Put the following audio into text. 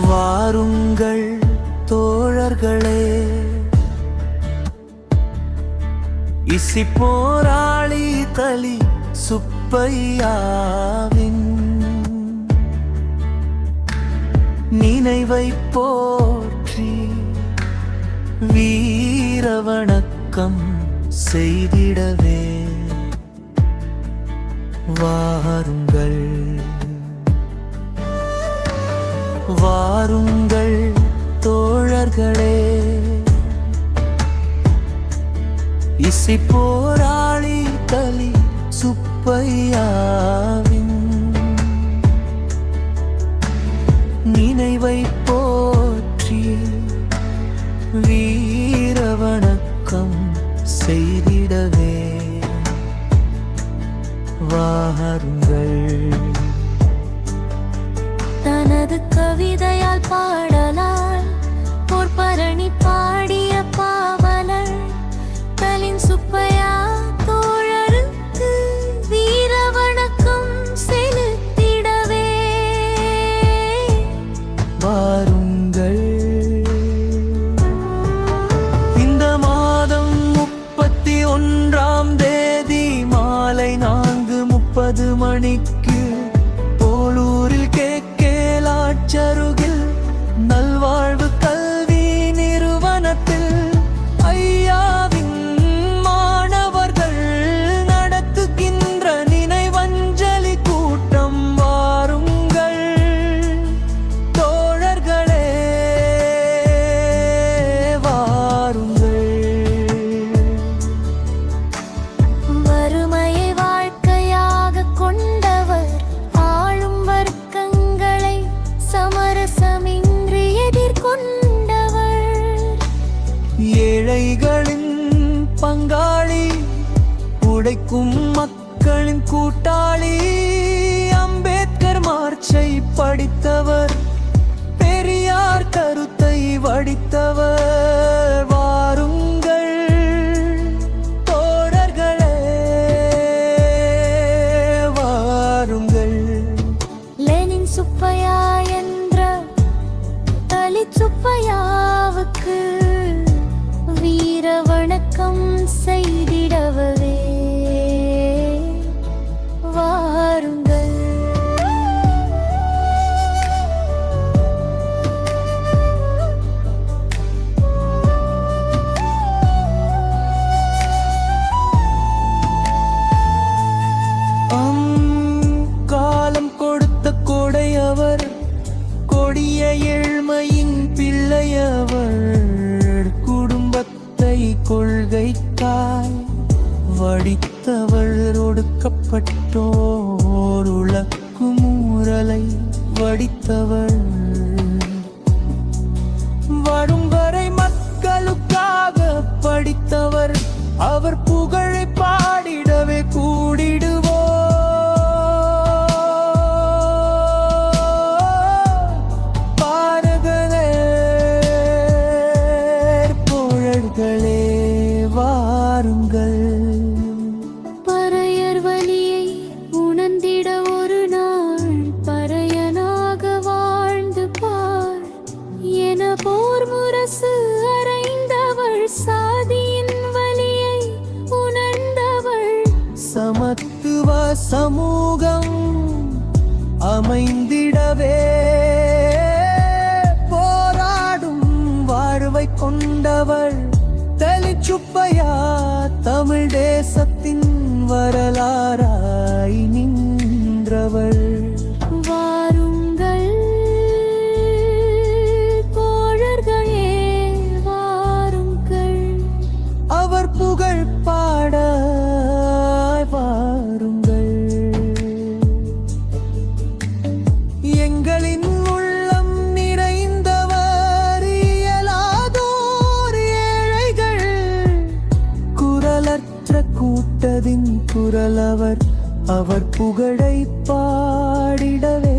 வாருங்கள் தோழர்களே, இசி போராளி தலி சுப்பையாவின் நினைவை போற்றி வீர வணக்கம் செய்திடவே வாருங்கள். வாருங்கள் தோழர்களே, இசை போராளி தலி சுப்பையாவின் நினைவை போற்றி வீர வணக்கம் செய்திடவே வாருங்கள். தனது கவிதையால் பாடலால் போர்பரணி பாடிய பாவலர் தலின் சுப்பையா தோழருக்கு வீர வணக்கம் செலுத்திடவே வாருங்கள். இந்த மாதம் 31ஆம் தேதி மாலை 4:30 மணிக்கு போலூரில் கேக்கேலாச்சருகில் நல்வாழ்வு கல்வி நிறுவனத்தில் ஐயாவின் மாணவர்கள் நடத்துகின்ற நினைவஞ்சலி கூட்டம். வாருங்கள் தோழர்களே, வாருங்கள். வறுமையை வாழ்க்கையாக கொண்டவர் ஆளும் வர்க்கங்களை சமரசமின்றி எதிர்கொண்டவர். ஏழைகளின் பங்காளி, உடைக்கும் மக்களின் கூட்டாளி, அம்பேத்கர் மார்ச்சை படித்தவர், பெரியார் கருத்தை வடித்தவர். வாருங்கள் தோழர்களே, வாருங்கள். லெனின் சுப்பையா என்ற தலித் சுப்பையாவுக்கு வீர வணக்கம் செய்திடவே வாருங்கள். காலம் கொடுத்த கொடையவர், கொடிய ஏழ்மையின் பிள்ளையவர், குடும்பத்தை கொள்கைக்காய் வடித்தவர், ஒடுக்கப்பட்டோர் உலக்கும் ஊரலை வடித்தவர், வரும் வரை மக்களுக்காக படித்தவர். அவர் புகழை பாடிடவே கூடிடுவோம். பாரதே தோழர்களே, வாருங்கள். பறையர் வலியை உணர்ந்திட ஒரு நாள் பறையனாக வாழ்ந்து பார் என போர் முரசு அறைந்தவள், சாதியின் வலியை உணர்ந்தவள். சமத்துவ சமூகம் அமைந்திடவே போராடும் வாழ்வை கொண்டவள், தலித் சுப்பையா தமிழ் தேசத்தின் வரலாறாய் நின்றவள். வாருங்கள் தோழர்களே, வாருங்கள். அவர் புகழ் பாட வாருங்கள். குரல் அவர் அவர் புகழை பாடிடவே